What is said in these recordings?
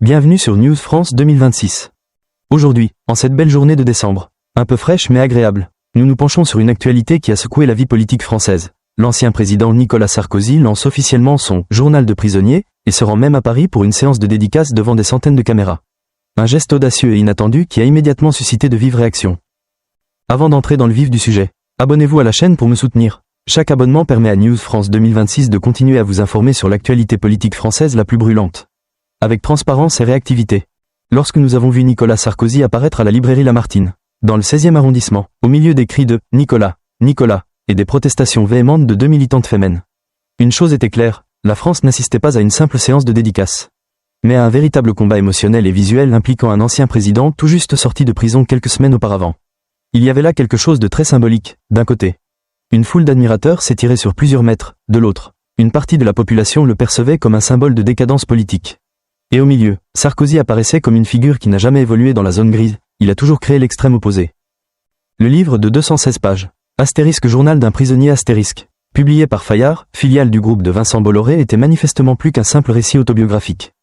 Bienvenue sur News France 2026. Aujourd'hui, en cette belle journée de décembre, un peu fraîche mais agréable, nous nous penchons sur une actualité qui a secoué la vie politique française. L'ancien président Nicolas Sarkozy lance officiellement son « journal de prisonnier » et se rend même à Paris pour une séance de dédicace devant des centaines de caméras. Un geste audacieux et inattendu qui a immédiatement suscité de vives réactions. Avant d'entrer dans le vif du sujet, abonnez-vous à la chaîne pour me soutenir. Chaque abonnement permet à News France 2026 de continuer à vous informer sur l'actualité politique française la plus brûlante. Avec transparence et réactivité. Lorsque nous avons vu Nicolas Sarkozy apparaître à la librairie Lamartine, dans le 16e arrondissement, au milieu des cris de « Nicolas, Nicolas » et des protestations véhémentes de deux militantes féminines. Une chose était claire, la France n'assistait pas à une simple séance de dédicace, mais à un véritable combat émotionnel et visuel impliquant un ancien président tout juste sorti de prison quelques semaines auparavant. Il y avait là quelque chose de très symbolique, d'un côté. Une foule d'admirateurs s'étirait sur plusieurs mètres, de l'autre. Une partie de la population le percevait comme un symbole de décadence politique. Et au milieu, Sarkozy apparaissait comme une figure qui n'a jamais évolué dans la zone grise, il a toujours créé l'extrême opposé. Le livre de 216 pages, Astérisque journal d'un prisonnier astérisque, publié par Fayard, filiale du groupe de Vincent Bolloré, était manifestement plus qu'un simple récit autobiographique.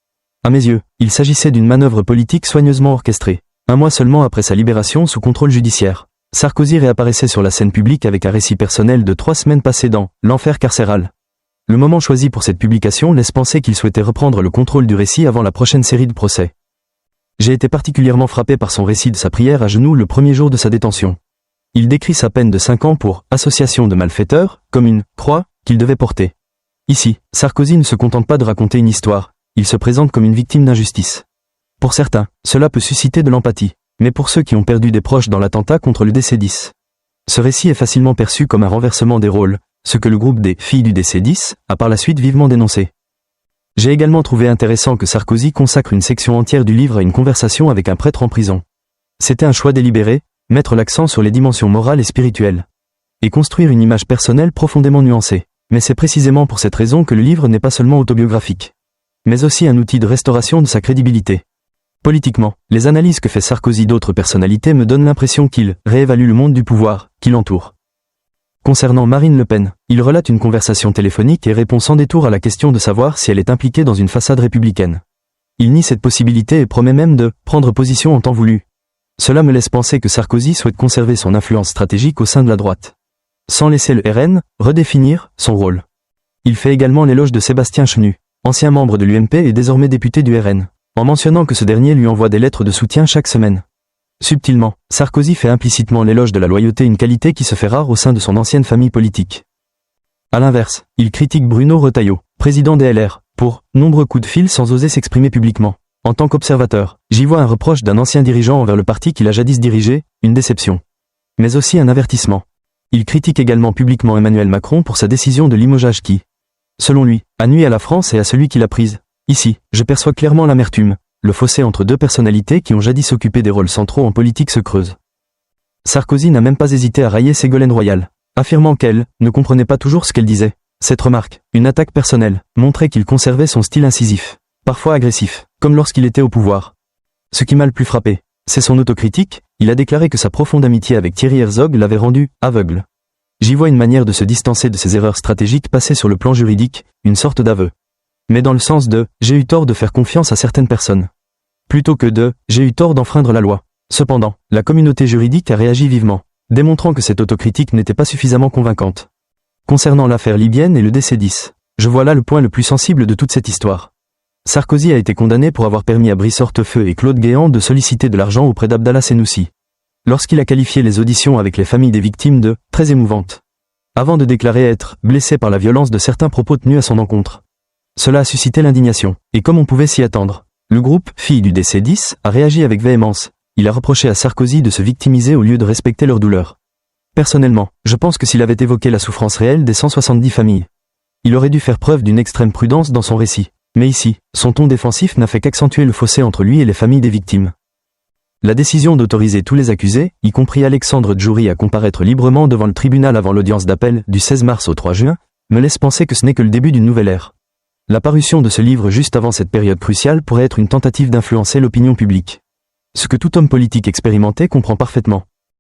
À mes yeux, il s'agissait d'une manœuvre politique soigneusement orchestrée. Un mois seulement après sa libération sous contrôle judiciaire, Sarkozy réapparaissait sur la scène publique avec un récit personnel de 3 semaines passées dans « l'enfer carcéral ». Le moment choisi pour cette publication laisse penser qu'il souhaitait reprendre le contrôle du récit avant la prochaine série de procès. J'ai été particulièrement frappé par son récit de sa prière à genoux le premier jour de sa détention. Il décrit sa peine de 5 ans pour « association de malfaiteurs » comme une « croix » qu'il devait porter. Ici, Sarkozy ne se contente pas de raconter une histoire, il se présente comme une victime d'injustice. Pour certains, cela peut susciter de l'empathie, mais pour ceux qui ont perdu des proches dans l'attentat contre le DC-10, ce récit est facilement perçu comme un renversement des rôles, ce que le groupe des filles du DC-10 a par la suite vivement dénoncé. J'ai également trouvé intéressant que Sarkozy consacre une section entière du livre à une conversation avec un prêtre en prison. C'était un choix délibéré, mettre l'accent sur les dimensions morales et spirituelles, et construire une image personnelle profondément nuancée. Mais c'est précisément pour cette raison que le livre n'est pas seulement autobiographique, mais aussi un outil de restauration de sa crédibilité. Politiquement, les analyses que fait Sarkozy d'autres personnalités me donnent l'impression qu'il réévalue le monde du pouvoir qui l'entoure. Concernant Marine Le Pen, il relate une conversation téléphonique et répond sans détour à la question de savoir si elle est impliquée dans une façade républicaine. Il nie cette possibilité et promet même de prendre position en temps voulu. Cela me laisse penser que Sarkozy souhaite conserver son influence stratégique au sein de la droite, sans laisser le RN redéfinir son rôle. Il fait également l'éloge de Sébastien Chenu, ancien membre de l'UMP et désormais député du RN, en mentionnant que ce dernier lui envoie des lettres de soutien chaque semaine. Subtilement, Sarkozy fait implicitement l'éloge de la loyauté, une qualité qui se fait rare au sein de son ancienne famille politique. A l'inverse, il critique Bruno Retailleau, président des LR, pour nombreux coups de fil sans oser s'exprimer publiquement. En tant qu'observateur, j'y vois un reproche d'un ancien dirigeant envers le parti qu'il a jadis dirigé, une déception. Mais aussi un avertissement. Il critique également publiquement Emmanuel Macron pour sa décision de limogeage qui, selon lui, a nui à la France et à celui qui l'a prise. Ici, je perçois clairement l'amertume. Le fossé entre deux personnalités qui ont jadis occupé des rôles centraux en politique se creuse. Sarkozy n'a même pas hésité à railler Ségolène Royal, affirmant qu'elle ne comprenait pas toujours ce qu'elle disait. Cette remarque, une attaque personnelle, montrait qu'il conservait son style incisif, parfois agressif, comme lorsqu'il était au pouvoir. Ce qui m'a le plus frappé, c'est son autocritique. Il a déclaré que sa profonde amitié avec Thierry Herzog l'avait rendu aveugle. J'y vois une manière de se distancer de ses erreurs stratégiques passées sur le plan juridique, une sorte d'aveu. Mais dans le sens de « j'ai eu tort de faire confiance à certaines personnes », plutôt que de « j'ai eu tort d'enfreindre la loi ». Cependant, la communauté juridique a réagi vivement, démontrant que cette autocritique n'était pas suffisamment convaincante. Concernant l'affaire libyenne et le DC-10, je vois là le point le plus sensible de toute cette histoire. Sarkozy a été condamné pour avoir permis à Brice Hortefeux et Claude Guéant de solliciter de l'argent auprès d'Abdallah Senoussi, lorsqu'il a qualifié les auditions avec les familles des victimes de « très émouvantes », avant de déclarer être blessé par la violence de certains propos tenus à son encontre. Cela a suscité l'indignation, et comme on pouvait s'y attendre, le groupe « Filles du DC-10 » a réagi avec véhémence. Il a reproché à Sarkozy de se victimiser au lieu de respecter leur douleur. Personnellement, je pense que s'il avait évoqué la souffrance réelle des 170 familles, il aurait dû faire preuve d'une extrême prudence dans son récit. Mais ici, son ton défensif n'a fait qu'accentuer le fossé entre lui et les familles des victimes. La décision d'autoriser tous les accusés, y compris Alexandre Djouri, à comparaître librement devant le tribunal avant l'audience d'appel du 16 mars au 3 juin, me laisse penser que ce n'est que le début d'une nouvelle ère. La parution de ce livre juste avant cette période cruciale pourrait être une tentative d'influencer l'opinion publique. Ce que tout homme politique expérimenté comprend parfaitement.